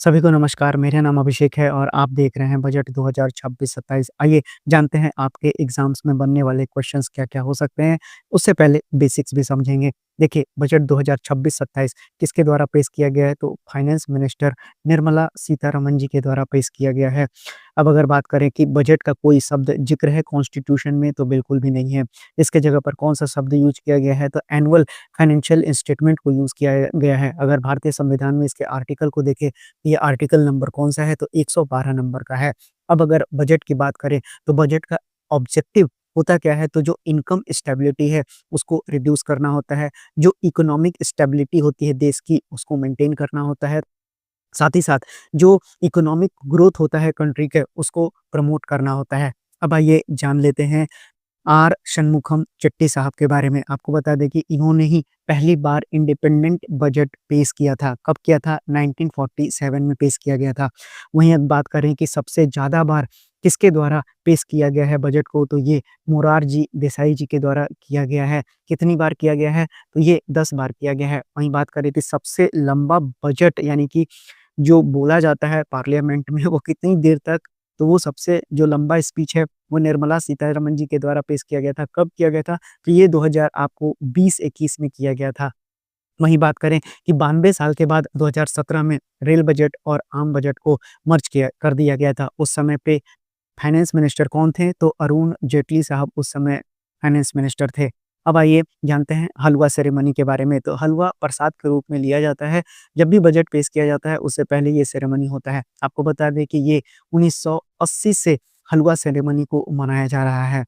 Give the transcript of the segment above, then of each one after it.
सभी को नमस्कार, मेरा नाम अभिषेक है और आप देख रहे हैं बजट 2026-27। आइए जानते हैं आपके एग्ज़ाम्स में बनने वाले क्वेश्चंस क्या-क्या हो सकते हैं। उससे पहले बेसिक्स भी समझेंगे। देखिए, बजट 2026-27 किसके द्वारा पेश किया गया है, तो फाइनेंस मिनिस्टर निर्मला सीतारमण जी के द्वारा पेश किया गया है। अब अगर बात करें कि बजट का कोई शब्द ज़िक्र है कॉन्स्टिट्यूशन में, तो बिल्कुल भी नहीं है। इसके जगह पर कौन-सा शब्द यूज़ किया गया है, तो एनुअल फाइनेंशियल स्टेटमेंट को यूज़ किया गया है। अगर भारतीय संविधान में इसके आर्टिकल को देखें, ये आर्टिकल नंबर कौन-सा है, तो 112 नंबर का है। अब अगर बजट की बात करें, तो बजट का ऑब्जेक्टिव होता क्या है, तो जो इनकम स्टेबिलिटी है, उसको रिड्यूस करना होता है। जो इकोनॉमिक स्टेबिलिटी होती है देश की, उसको मेंटेन करना होता है। साथ ही साथ जो इकोनॉमिक ग्रोथ होता है कंट्री के, उसको प्रमोट करना होता है। अब आइए जान लेते हैं आर. षणमुखम चेट्टी साहब के बारे में। आपको बता दें कि इन्होंने ही पहली बार इंडिपेंडेंट बजट पेश किया था। कब किया था? 1947 में पेश किया गया था। वहीं अब बात करें कि सबसे ज़्यादा बार किसके द्वारा पेश किया गया है बजट को, तो ये मोरारजी देसाई जी के द्वारा किया गया है। कितनी बार किया गया है? तो ये 10 बार किया गया है। वहीं बात करें कि सबसे लंबा बजट यानी कि जो बोला जाता है पार्लियामेंट में वो कितनी देर तक, तो वो सबसे जो लंबा स्पीच है वो निर्मला सीतारमण जी के द्वारा पेश किया गया था। कब किया गया था? तो ये 2000 आपको 20-21 में किया गया था। वहीं बात करें कि 92 साल के बाद 2017 में रेल बजट और आम बजट को मर्ज किया कर दिया गया था। उस समय पे फाइनेंस मिनिस्टर कौन थे? तो अरुण जेटली साहब उस समय फाइनेंस मिनिस्टर थे। अब आइए जानते हैं हलवा सेरेमनी के बारे में। तो हलवा प्रसाद के रूप में लिया जाता है। जब भी बजट पेश किया जाता है उससे पहले ये सेरेमनी होता है। आपको बता दें कि ये 1980 से हलवा सेरेमनी को मनाया जा रहा है।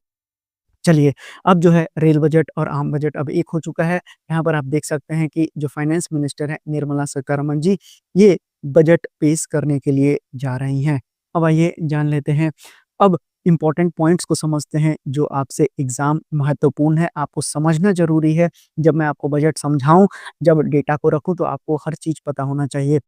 चलिए, अब जो है रेल बजट और आम बजट अब एक हो चुका है। यहाँ पर आप देख सकते हैं कि जो फाइनेंस मिनिस्टर हैं निर्मला सीतारमण जी, ये बजट पेश करने के लिए जा रही हैं। अब आइए जान लेते हैं, अब इम्पोर्टेंट पॉइंट्स को समझते हैं जो आपसे एग्ज़ाम महत्वपूर्ण है, आपको समझना ज़रूरी है। जब मैं आपको बजट समझाऊँ, जब डेटा को रखूँ तो आपको हर चीज़ पता होना चाहिए।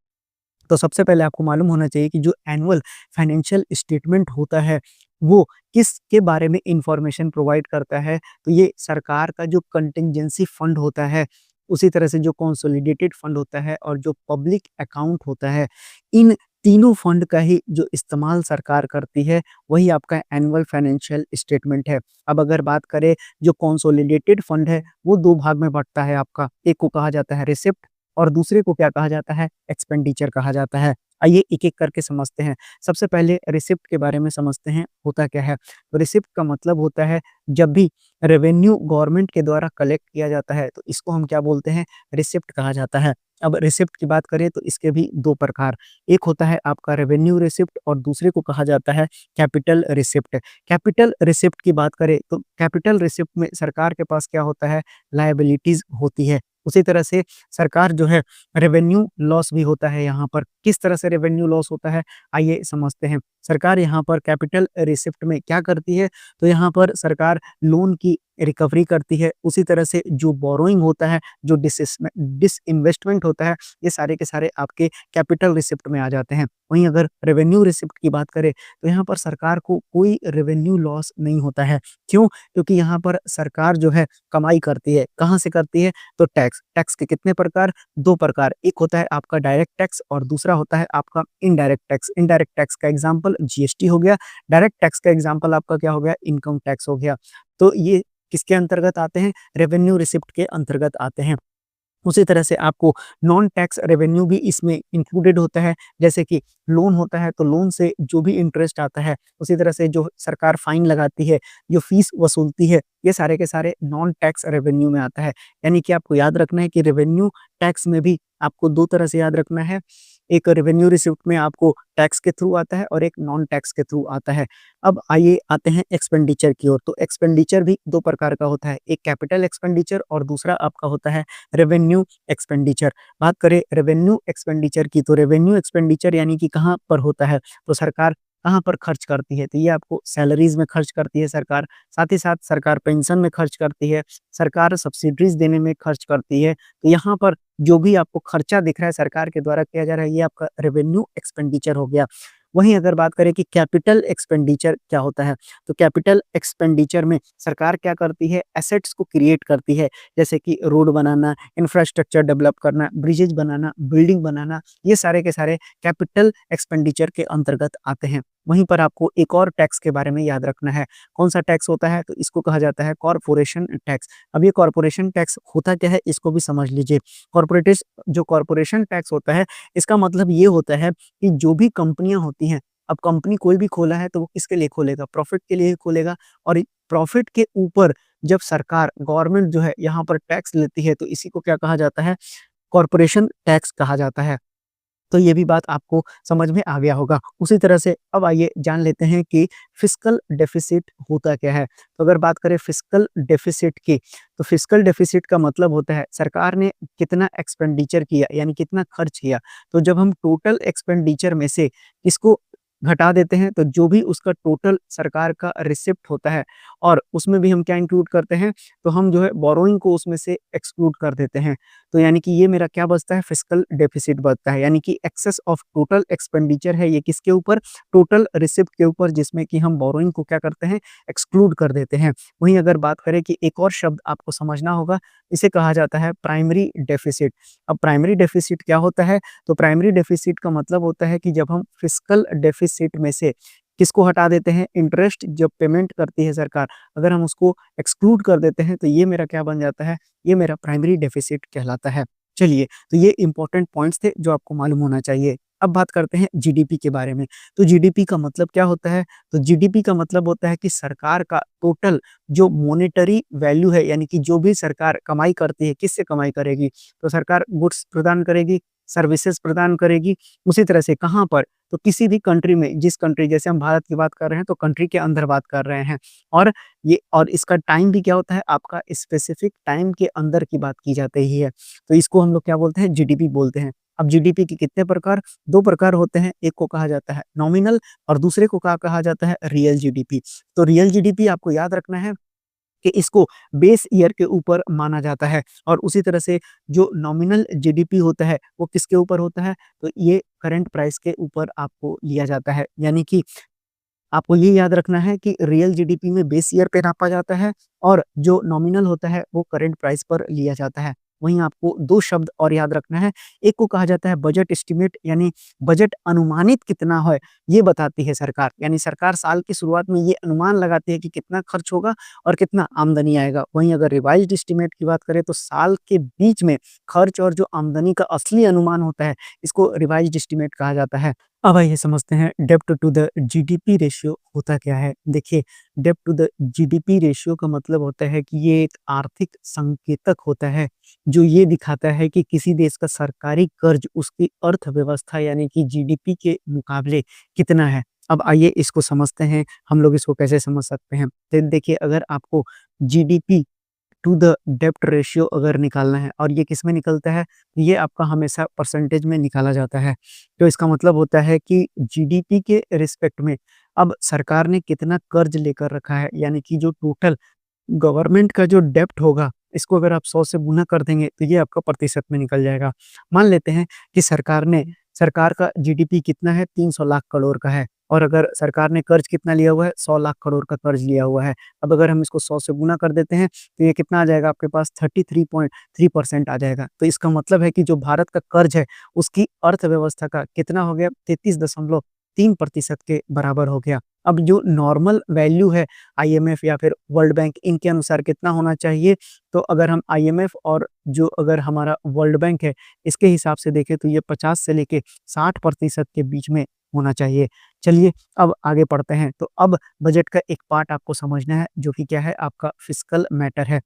तो सबसे पहले आपको मालूम होना चाहिए कि जो एनुअल फाइनेंशियल स्टेटमेंट होता है, वो किसके बारे में इंफॉर्मेशन प्रोवाइड करता है, तो ये सरकार का जो कंटिंजेंसी फंड होता है, उसी तरह से जो कंसोलिडेटेड फंड होता है और जो पब्लिक अकाउंट होता है, इन तीनों फंड का ही जो इस्तेमाल सरकार करती है, वही आपका एनुअल फाइनेंशियल स्टेटमेंट है। अब अगर बात करें जो कंसोलिडेटेड फंड है, वो 2 भाग में बँटता है आपका, एक को कहा जाता है रिसिप्ट और दूसरे को क्या कहा जाता है? एक्सपेंडिचर कहा जाता है। आइए एक-एक करके समझते हैं। सबसे पहले रिसिप्ट के बारे में समझते हैं, होता क्या है? तो रिसिप्ट का मतलब होता है जब भी रेवेन्यू गवर्नमेंट के द्वारा कलेक्ट किया जाता है, तो इसको हम क्या बोलते हैं? रिसिप्ट कहा जाता है। अब रिसिप्ट की बात करें तो इसके भी 2 प्रकार, एक होता है आपका रेवेन्यू रिसिप्ट और दूसरे को कहा जाता है कैपिटल रिसिप्ट। कैपिटल रिसिप्ट की बात करें तो कैपिटल रिसिप्ट में सरकार के पास क्या होता है? लायबिलिटीज़ होती है। उसी तरह से सरकार जो है रेवेन्यू लॉस भी होता है यहाँ पर। किस तरह से रेवेन्यू लॉस होता है? आइए समझते हैं। सरकार यहाँ पर कैपिटल रिसिप्ट में क्या करती है? तो यहाँ पर सरकार लोन की रिकवरी करती है। उसी तरह से जो बोरोइंग होता है, जो डिसइन्वेस्टमेंट होता है, ये सारे के सारे आपके कैपिटल रिसिप्ट में आ जाते हैं। वहीं अगर रेवेन्यू रिसिप्ट की बात करें, तो यहाँ पर सरकार को कोई रेवेन्यू लॉस नहीं होता है। क्यों? क्योंकि यहाँ पर सरकार जो है कमाई करती है। कहाँ से करती है? तो टैक्स। टैक्स के कितने प्रकार? 2 प्रकार, एक होता है आपका डायरेक्ट टैक्स और दूसरा होता है आपका इनडायरेक्ट टैक्स। इनडायरेक्ट टैक्स का एग्ज़ाम्पल जीएसटी हो गया, डायरेक्ट टैक्स का एग्ज़ाम्पल आपका क्या हो गया? इनकम टैक्स हो गया। तो ये किसके अंतर्गत आते हैं? रेवेन्यू रिसिप्ट के अंतर्गत आते हैं। उसी तरह से आपको नॉन टैक्स रेवेन्यू भी इसमें इंक्लूडेड होता है, जैसे कि लोन होता है तो लोन से जो भी इंटरेस्ट आता है, उसी तरह से जो सरकार फाइन लगाती है, जो फीस वसूलती है, ये सारे के सारे नॉन टैक्स रेवेन्यू में आता है। यानी कि आपको याद रखना है कि रेवेन्यू टैक्स में भी आपको 2 तरह से याद रखना है। एक रेवेन्यू रिसिप्ट में आपको टैक्स के थ्रू आता है और एक नॉन टैक्स के थ्रू आता है। अब आइए आते हैं एक्सपेंडिचर की ओर। तो एक्सपेंडिचर भी 2 प्रकार का होता है, एक कैपिटल एक्सपेंडिचर और दूसरा आपका होता है रेवेन्यू एक्सपेंडिचर। बात करें रेवेन्यू एक्सपेंडिचर की, तो रेवेन्यू एक्सपेंडिचर यानी कि कहाँ पर होता है? तो सरकार कहाँ पर खर्च करती है? तो ये आपको सैलरीज़ में खर्च करती है सरकार, साथ ही साथ सरकार पेंशन में खर्च करती है, सरकार सब्सिडीज़ देने में खर्च करती है। तो यहाँ पर जो भी आपको खर्चा दिख रहा है सरकार के द्वारा किया जा रहा है, ये आपका रेवेन्यू एक्सपेंडिचर हो गया। वहीं अगर बात करें कि कैपिटल एक्सपेंडिचर क्या होता है, तो कैपिटल एक्सपेंडिचर में सरकार क्या करती है, एसेट्स को क्रिएट करती है, जैसे कि रोड बनाना, इंफ्रास्ट्रक्चर डेवलप करना, ब्रिजेज बनाना, बिल्डिंग बनाना, ये सारे के सारे कैपिटल एक्सपेंडिचर के अंतर्गत आते हैं। वहीं पर आपको एक और टैक्स के बारे में याद रखना है। कौन-सा टैक्स होता है? तो इसको कहा जाता है कॉर्पोरेशन टैक्स। अब ये कॉर्पोरेशन टैक्स होता क्या है, इसको भी समझ लीजिए। कॉर्पोरेटिस जो कॉर्पोरेशन टैक्स होता है, इसका मतलब ये होता है कि जो भी कंपनियाँ होती हैं, अब कंपनी कोई भी खोला है तो वो किसके लिए खोलेगा? प्रॉफिट के लिए ही खोलेगा और प्रॉफिट के ऊपर जब सरकार गवर्नमेंट जो है यहाँ पर टैक्स लेती है, तो इसी को क्या कहा जाता है? कॉर्पोरेशन टैक्स कहा जाता है। तो ये भी बात आपको समझ में आ गया होगा। उसी तरह से अब आइए जान लेते हैं कि फिस्कल डेफिसिट होता क्या है? तो अगर बात करें फिस्कल डेफिसिट की, तो फिस्कल डेफिसिट का मतलब होता है सरकार ने कितना एक्सपेंडिचर किया, यानी कितना खर्च किया। तो जब हम टोटल एक्सपेंडिचर में से इसको घटा देते हैं, तो जो भी उसका टोटल सरकार का रिसिप्ट होता है और उसमें भी हम क्या इंक्लूड करते हैं, तो हम जो है बोरोइंग को उसमें से एक्सक्लूड कर देते हैं। तो यानी कि ये मेरा क्या बचता है, फिस्कल डेफिसिट बचता है, यानी कि एक्सेस ऑफ टोटल एक्सपेंडिचर है ये किसके ऊपर, टोटल रिसिप्ट के ऊपर, जिसमें कि हम बोरोइंग को क्या करते हैं, एक्सक्लूड कर देते हैं। वहीं अगर बात करें कि एक और शब्द आपको समझना होगा, इसे कहा जाता है प्राइमरी डेफिसिट। अब प्राइमरी डेफिसिट क्या होता है, तो प्राइमरी डेफिसिट का मतलब होता है कि जब हम फिस्कल डेफिसिट में से किसको हटा देते हैं, इंटरेस्ट जब पेमेंट करती है सरकार, अगर हम उसको एक्सक्लूड कर देते हैं, तो ये मेरा क्या बन जाता है, ये मेरा प्राइमरी डेफिसिट कहलाता है। चलिए, तो ये इंपॉर्टेंट पॉइंट्स थे जो आपको मालूम होना चाहिए। अब बात करते हैं जीडीपी के बारे में। तो जीडीपी का मतलब क्या होता है? तो जीडीपी का मतलब होता है कि सरकार का टोटल जो मॉनेटरी वैल्यू है, यानी कि जो भी सरकार कमाई करती है, किससे कमाई करेगी? तो सरकार गुड्स प्रदान करेगी, सर्विसेज प्रदान करेगी। उसी तरह से कहाँ पर? तो किसी भी कंट्री में, जिस कंट्री, जैसे हम भारत की बात कर रहे हैं, तो कंट्री के अंदर बात कर रहे हैं। और ये और इसका टाइम भी क्या होता है, आपका स्पेसिफिक टाइम के अंदर की बात की जाती ही है। तो इसको हम लोग क्या बोलते हैं, जीडीपी बोलते हैं। अब जीडीपी के कितने प्रकार, 2 प्रकार होते हैं, एक को कहा जाता है नॉमिनल और दूसरे को क्या कहा जाता है, रियल जीडीपी। तो रियल जीडीपी आपको याद रखना है कि इसको बेस ईयर के ऊपर माना जाता है और उसी तरह से जो नॉमिनल जीडीपी होता है वो किसके ऊपर होता है, तो ये करंट प्राइस के ऊपर आपको लिया जाता है। यानी कि आपको ये याद रखना है कि रियल जीडीपी में बेस ईयर पे नापा जाता है और जो नॉमिनल होता है वो करंट प्राइस पर लिया जाता है। वहीं आपको 2 शब्द और याद रखना है, एक को कहा जाता है बजट एस्टीमेट, यानी बजट अनुमानित कितना है, ये बताती है सरकार। यानी सरकार साल की शुरुआत में ये अनुमान लगाती है कि कितना खर्च होगा और कितना आमदनी आएगा। वहीं अगर रिवाइज्ड एस्टीमेट की बात करें, तो साल के बीच में खर्च और जो आमदनी का असली अनुमान होता है, इसको रिवाइज्ड एस्टीमेट कहा जाता है। अब आइए समझते हैं डेब्ट टू द जीडीपी रेशियो होता क्या है। देखिए, डेब्ट टू द जीडीपी रेशियो का मतलब होता है कि ये एक आर्थिक संकेतक होता है जो ये दिखाता है कि किसी देश का सरकारी कर्ज उसकी अर्थव्यवस्था यानी कि जीडीपी के मुकाबले कितना है। अब आइए इसको समझते हैं, हम लोग इसको कैसे समझ सकते हैं। तो देखिए, अगर आपको जीडीपी टू द डेब्ट रेशियो अगर निकालना है और ये किसमें निकलता है, ये आपका हमेशा परसेंटेज में निकाला जाता है। तो इसका मतलब होता है कि जीडीपी के रिस्पेक्ट में अब सरकार ने कितना कर्ज लेकर रखा है, यानी कि जो टोटल गवर्नमेंट का जो डेब्ट होगा, इसको अगर आप 100 से गुना कर देंगे, तो ये आपका प्रतिशत में निकल जाएगा। मान लेते हैं कि सरकार का जीडीपी कितना है, 300 लाख करोड़ का है और अगर सरकार ने कर्ज कितना लिया हुआ है, 100 लाख करोड़ का कर्ज लिया हुआ है। अब अगर हम इसको 100 से गुना कर देते हैं, तो ये कितना आ जाएगा आपके पास, 33.3% आ जाएगा। तो इसका मतलब है कि जो भारत का कर्ज है, उसकी अर्थव्यवस्था का कितना हो गया, 33.3% के बराबर हो गया। अब जो नॉर्मल वैल्यू है आईएमएफ या फिर वर्ल्ड बैंक, इनके अनुसार कितना होना चाहिए, तो अगर हम आईएमएफ और जो अगर हमारा वर्ल्ड बैंक है, इसके हिसाब से देखें तो ये 50 से लेके 60% के बीच में होना चाहिए। चलिए, अब आगे पढ़ते हैं। तो अब बजट का एक पार्ट आपको समझना है जो कि क्या है, आपका फिस्कल मैटर है।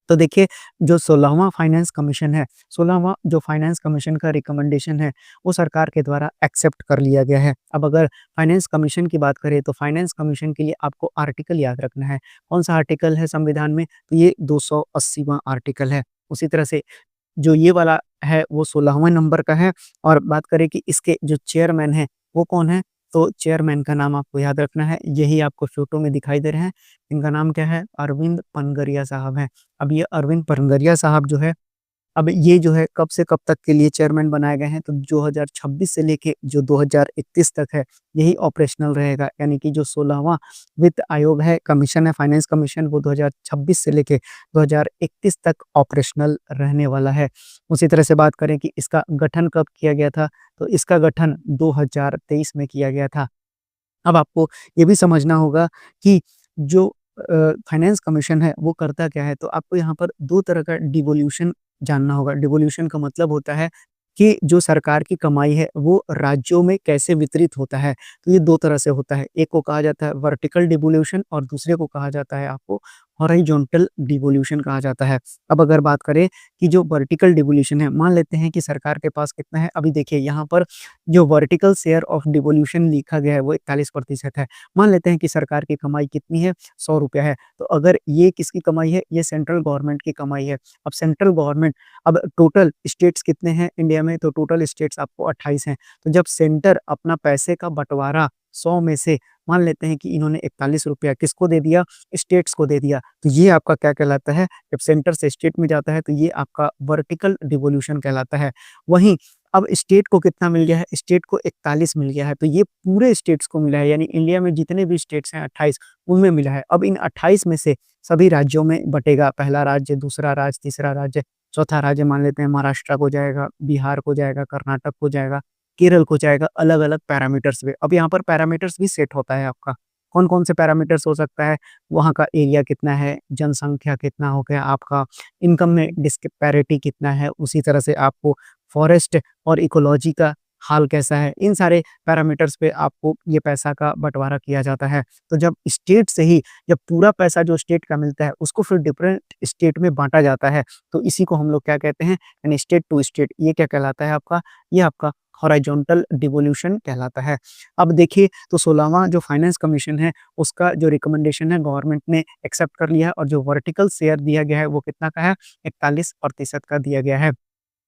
तो देखिए, जो 16वां फाइनेंस कमीशन है, 16वां जो फाइनेंस कमीशन का रिकमेंडेशन है, वो सरकार के द्वारा एक्सेप्ट कर लिया गया है। अब अगर फाइनेंस कमीशन की बात करें, तो फाइनेंस कमीशन के लिए आपको आर्टिकल याद रखना है। कौन-सा आर्टिकल है संविधान में? तो ये 280वां आर्टिकल है। उसी तरह से जो ये वाला है, वो 16वें नंबर का है और बात करें कि इसके जो चेयरमैन हैं, वो कौन है? तो चेयरमैन का नाम आपको याद रखना है, यही आपको फ़ोटो में दिखाई दे रहे हैं। इनका नाम क्या है? अरविंद पनगरिया साहब हैं। अब ये अरविंद पनगरिया साहब जो है, अब ये जो है कब से कब तक के लिए चेयरमैन बनाए गए हैं, तो 2026 से लेके जो 2031 तक है, यही ऑपरेशनल रहेगा। यानी कि जो 16वाँ वित्त आयोग है, कमीशन है, फाइनेंस कमीशन, वो 2026 से लेके 2031 तक ऑपरेशनल रहने वाला है। उसी तरह से बात करें कि इसका गठन कब किया गया था, तो इसका गठन 2023 में किया गया था। अब आपको ये भी समझना होगा कि जो फाइनेंस कमीशन है, वो करता क्या है? तो आपको यहाँ पर 2 तरह का डिवोल्यूशन जानना होगा। डिवोल्यूशन का मतलब होता है कि जो सरकार की कमाई है, वो राज्यों में कैसे वितरित होता है। तो ये 2 तरह से होता है। एक को कहा जाता है वर्टिकल डिवोल्यूशन और दूसरे को कहा जाता है आपको हॉरिज़ॉन्टल डिवोल्यूशन कहा जाता है। अब अगर बात करें कि जो वर्टिकल डिवोल्यूशन है, मान लेते हैं कि सरकार के पास कितना है, अभी देखिए यहाँ पर जो वर्टिकल शेयर ऑफ डिवोल्यूशन लिखा गया है, वो 41% है। मान लेते हैं कि सरकार की कमाई कितनी है, ₹100 है। तो अगर ये किसकी कमाई है, ये सेंट्रल गवर्नमेंट की कमाई है। अब सेंट्रल गवर्नमेंट अब टोटल स्टेट्स कितने हैं इंडिया में, तो टोटल स्टेट्स आपको 28 हैं। तो जब सेंटर अपना पैसे का बँटवारा 100 में से मान लेते हैं कि इन्होंने ₹41 किसको दे दिया, स्टेट्स को दे दिया। तो ये आपका क्या कहलाता है, जब सेंटर से स्टेट में जाता है, तो ये आपका वर्टिकल डिवोल्यूशन कहलाता है। वहीं अब स्टेट को कितना मिल गया है, स्टेट को 41 मिल गया है, तो ये पूरे स्टेट्स को मिला है, यानी इंडिया में जितने भी स्टेट्स हैं 28, उनमें मिला है। अब इन 28 में से सभी राज्यों में बँटेगा, पहला राज्य, दूसरा राज्य, तीसरा राज्य, चौथा राज्य मान लेते हैं महाराष्ट्र को जाएगा, बिहार को जाएगा, कर्नाटक को जाएगा, केरल को जाएगा, अलग-अलग पैरामीटर्स पे। अब यहाँ पर पैरामीटर्स भी सेट होता है आपका। कौन-कौन से पैरामीटर्स हो सकता है, वहाँ का एरिया कितना है, जनसंख्या कितना हो गया आपका, इनकम में डिस्पैरिटी कितना है, उसी तरह से आपको फॉरेस्ट और इकोलॉजी का हाल कैसा है, इन सारे पैरामीटर्स पे आपको ये पैसा का बँटवारा किया जाता है। तो जब स्टेट से ही जब पूरा पैसा जो स्टेट का मिलता है, उसको फिर डिफरेंट स्टेट में बाँटा जाता है, तो इसी को हम लोग क्या कहते हैं, यानी स्टेट टू स्टेट, ये क्या कहलाता है आपका, ये आपका हॉरिज़ॉन्टल डिवोल्यूशन कहलाता है। अब देखिए तो 16वाँ जो फाइनेंस कमीशन है, उसका जो रिकमेंडेशन है गवर्नमेंट ने एक्सेप्ट कर लिया है और जो वर्टिकल शेयर दिया गया है, वो कितना का है, 41% का दिया गया है।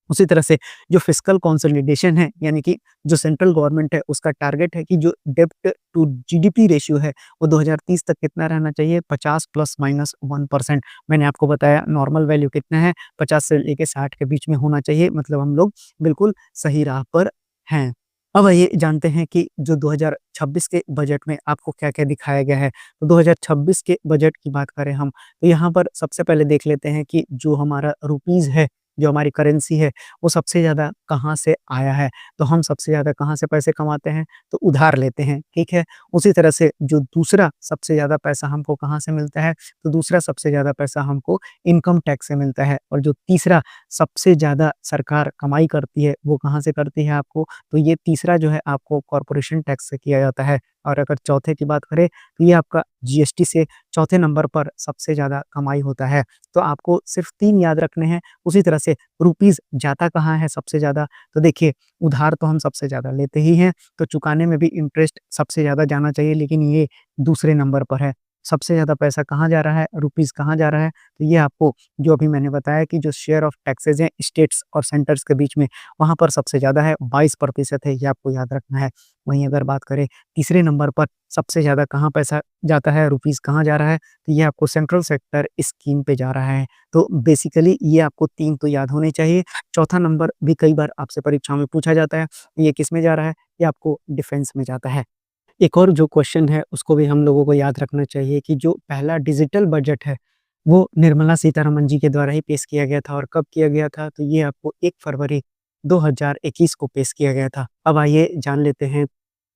उसी तरह से जो फिस्कल कंसोलिडेशन है, यानी कि जो सेंट्रल गवर्नमेंट है, उसका टारगेट है कि जो डेब्ट टू जीडीपी रेशियो है, वो 2030 तक कितना रहना चाहिए, 50 ±1%। मैंने आपको बताया नॉर्मल वैल्यू कितना है, 50 से लेके 60 के बीच में होना चाहिए, मतलब हम लोग बिल्कुल सही राह पर हैं। अब आइए जानते हैं कि जो 2026 के बजट में आपको क्या-क्या दिखाया गया है। तो 2026 के बजट की बात करें हम, तो यहाँ पर सबसे पहले देख लेते हैं कि जो हमारा रुपीज़ है, जो हमारी करेंसी है, वो सबसे ज़्यादा कहाँ से आया है। तो हम सबसे ज़्यादा कहाँ से पैसे कमाते हैं, तो उधार लेते हैं, ठीक है। उसी तरह से जो दूसरा सबसे ज़्यादा पैसा हमको कहाँ से मिलता है, तो दूसरा सबसे ज़्यादा पैसा हमको इनकम टैक्स से मिलता है और जो तीसरा सबसे ज़्यादा सरकार कमाई करती है, वो कहाँ से करती है आपको, तो ये तीसरा जो है आपको कॉर्पोरेशन टैक्स से किया जाता है। और अगर चौथे की बात करें, तो ये आपका जीएसटी से चौथे नंबर पर सबसे ज़्यादा कमाई होता है। तो आपको सिर्फ़ 3 याद रखने हैं। उसी तरह से रुपीज़ जाता कहाँ है सबसे ज़्यादा? तो देखिए, उधार तो हम सबसे ज़्यादा लेते ही हैं, तो चुकाने में भी इंटरेस्ट सबसे ज़्यादा जाना चाहिए, लेकिन ये दूसरे नंबर पर है। सबसे ज़्यादा पैसा कहाँ जा रहा है, रुपीज़ कहाँ जा रहा है? तो ये आपको जो अभी मैंने बताया कि जो शेयर ऑफ टैक्सेज़ हैं स्टेट्स और सेंटर्स के बीच में, वहाँ पर सबसे ज़्यादा है, 22% है, ये आपको याद रखना है। वहीं अगर बात करें तीसरे नंबर पर सबसे ज़्यादा कहाँ पैसा जाता है, रुपीज़ कहाँ जा रहा है? तो ये आपको सेंट्रल सेक्टर स्कीम पे जा रहा है। तो बेसिकली ये आपको 3 तो याद होने चाहिए। चौथा नंबर भी कई बार आपसे परीक्षाओं में पूछा जाता है, ये किसमें जा रहा है? ये आपको डिफेंस में जाता है। एक और जो क्वेश्चन है उसको भी हम लोगों को याद रखना चाहिए कि जो पहला डिजिटल बजट है, वो निर्मला सीतारमण जी के द्वारा ही पेश किया गया था और कब किया गया था? तो ये आपको 1 फरवरी 2021 को पेश किया गया था। अब आइए जान लेते हैं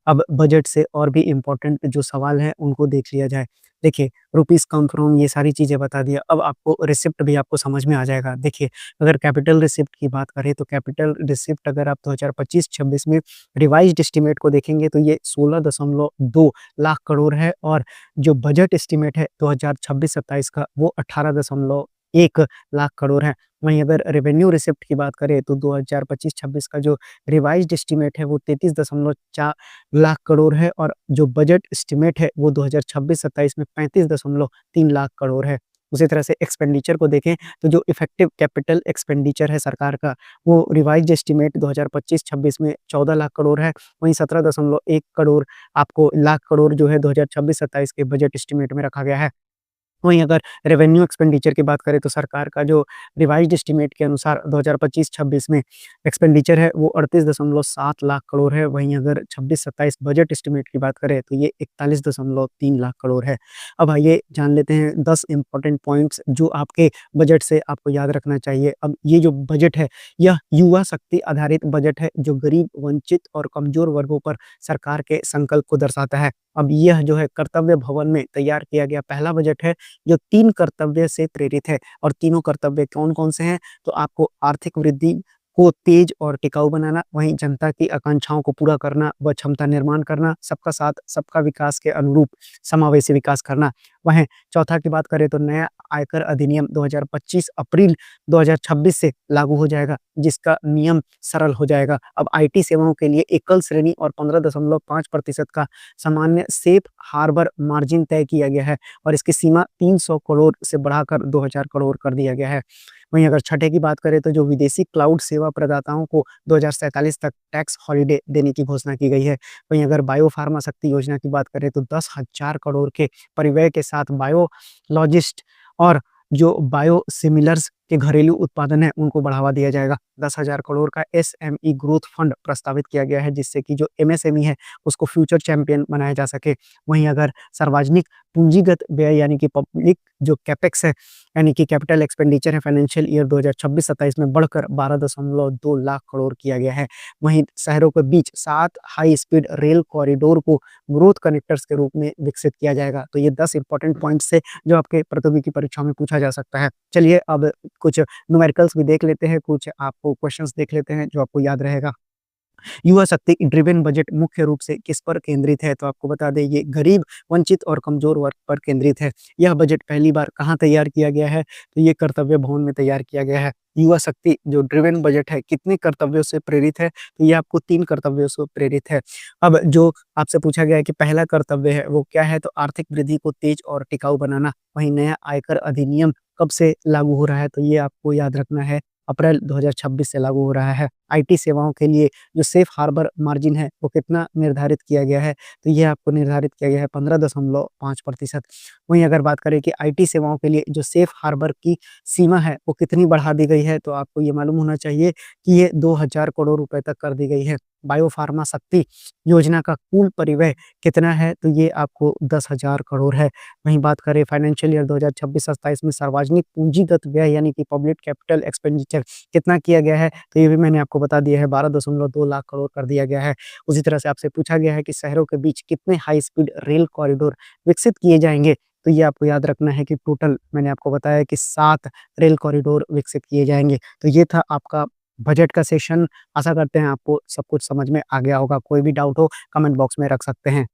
अब बजट से और भी इम्पोर्टेंट जो सवाल हैं, उनको देख लिया जाए। देखिए, रुपीज़ कम फ्रॉम ये सारी चीज़ें बता दिया, अब आपको रिसिप्ट भी आपको समझ में आ जाएगा। देखिए, अगर कैपिटल रिसिप्ट की बात करें, तो कैपिटल रिसिप्ट अगर आप 2025-26 में रिवाइज़्ड एस्टीमेट को देखेंगे, तो ये 16.2 लाख करोड़ है और जो बजट एस्टीमेट है 2026-27 का, वो 18.1 लाख करोड़ है। वहीं अगर रेवेन्यू रिसिप्ट की बात करें, तो 2025-26 का जो रिवाइज़्ड एस्टीमेट है, वो 33.4 लाख करोड़ है और जो बजट एस्टीमेट है वो 2026-27 में 35.3 लाख करोड़ है। उसी तरह से एक्सपेंडिचर को देखें तो जो इफेक्टिव कैपिटल एक्सपेंडिचर है सरकार का, वो रिवाइज़्ड एस्टीमेट 2025-26 में 14 लाख करोड़ है। वहीं 17.1 करोड़ आपको लाख करोड़ जो है 2026-27 के बजट एस्टीमेट में रखा गया है। वहीं अगर रेवेन्यू एक्सपेंडिचर की बात करें तो सरकार का जो रिवाइज्ड एस्टीमेट के अनुसार 2025-26 में एक्सपेंडिचर है वो 38.7 लाख करोड़ है। वहीं अगर 26-27 बजट एस्टीमेट की बात करें तो ये 41.3 लाख करोड़ है। अब आइए जान लेते हैं 10 इम्पोर्टेंट पॉइंट्स जो आपके बजट से आपको याद रखना चाहिए। अब ये जो बजट है यह युवा शक्ति आधारित बजट है जो गरीब, वंचित और कमज़ोर वर्गों पर सरकार के संकल्प को दर्शाता है। अब यह जो है कर्तव्य भवन में तैयार किया गया पहला बजट है जो 3 कर्तव्य से प्रेरित है और तीनों कर्तव्य कौन-कौन से हैं? तो आपको आर्थिक वृद्धि को तेज और टिकाऊ बनाना, वहीं जनता की आकांक्षाओं को पूरा करना व क्षमता निर्माण करना, सबका साथ, सबका विकास के अनुरूप समावेशी विकास करना। वहीं चौथा की बात करें तो नया आयकर अधिनियम 2025 अप्रैल 2026 से लागू हो जाएगा, जिसका नियम सरल हो जाएगा। अब आईटी सेवाओं के लिए एकल श्रेणी और 15.5% का सामान्य सेफ हार्बर मार्जिन तय किया गया है और इसकी सीमा 300 करोड़ से बढ़ाकर 2000 करोड़ कर दिया गया है। वहीं अगर छठे की बात करें तो जो विदेशी क्लाउड सेवा प्रदाताओं को 2047 तक टैक्स हॉलिडे देने की घोषणा की गई है। वहीं अगर बायो फार्मा शक्ति योजना की बात करें तो 10,000 करोड़ के परिव्यय के साथ बायोलॉजिस्ट और जो बायोसिमिलर्स के घरेलू उत्पादन है उनको बढ़ावा दिया जाएगा। 10,000 करोड़ का एसएमई ग्रोथ फंड प्रस्तावित किया गया है जिससे कि जो एमएसएमई है उसको फ्यूचर चैंपियन बनाया जा सके। वहीं अगर सार्वजनिक पूंजीगत व्यय यानी कि पब्लिक जो कैपेक्स है यानी कि कैपिटल एक्सपेंडिचर है फाइनेंशियल ईयर 2026-27 में बढ़कर 12.2 लाख करोड़ किया गया है। वहीं शहरों के बीच 7 हाई स्पीड रेल कॉरिडोर को ग्रोथ कनेक्टर्स के रूप में विकसित किया जाएगा। तो ये 10 इंपॉर्टेंट पॉइंट्स है जो आपके प्रतियोगी परीक्षाओं में पूछा जा सकता है। चलिए अब कुछ न्यूमेरिकल्स भी देख लेते हैं, कुछ आपको क्वेश्चंस देख लेते हैं जो आपको याद रहेगा। युवा शक्ति ड्रिवन बजट मुख्य रूप से किस पर केंद्रित है? तो आपको बता दें ये गरीब, वंचित और कमजोर वर्ग पर केंद्रित है। यह बजट पहली बार कहाँ तैयार किया गया है? तो ये कर्तव्य भवन में तैयार किया गया है। युवा शक्ति जो ड्रिवन बजट है कितने कर्तव्यों से प्रेरित है? तो ये आपको 3 कर्तव्यों से प्रेरित है। अब जो आपसे पूछा गया है कि पहला कर्तव्य है वो क्या है? तो आर्थिक वृद्धि को तेज और टिकाऊ बनाना। वहीं नया आयकर अधिनियम कब से लागू हो रहा है? तो ये आपको याद रखना है अप्रैल 2026 से लागू हो रहा है। आईटी सेवाओं के लिए जो सेफ हार्बर मार्जिन है वो कितना निर्धारित किया गया है? तो ये आपको निर्धारित किया गया है 15.5%। वहीं अगर बात करें कि आईटी सेवाओं के लिए जो सेफ हार्बर की सीमा है वो कितनी बढ़ा दी गई है? तो आपको ये मालूम होना चाहिए कि ये 2000 करोड़ रुपए तक कर दी गई है। बायोफार्मा शक्ति योजना का कुल परिव्यय कितना है? तो ये आपको 10,000 करोड़ है। वहीं बात करें फाइनेंशियल ईयर 2026-27 में सार्वजनिक पूंजीगत व्यय यानी कि पब्लिक कैपिटल एक्सपेंडिचर कितना किया गया है? तो ये भी मैंने आपको बता दिया है 12.2 लाख करोड़ कर दिया गया है। उसी तरह से आपसे पूछा गया है कि शहरों के बीच कितने हाई स्पीड रेल कॉरिडोर विकसित किए जाएँगे? तो ये आपको याद रखना है कि टोटल मैंने आपको बताया कि 7 रेल कॉरिडोर विकसित किए जाएँगे। तो ये था आपका बजट का सेशन। आशा करते हैं आपको सब कुछ समझ में आ गया होगा। कोई भी डाउट हो कमेंट बॉक्स में रख सकते हैं।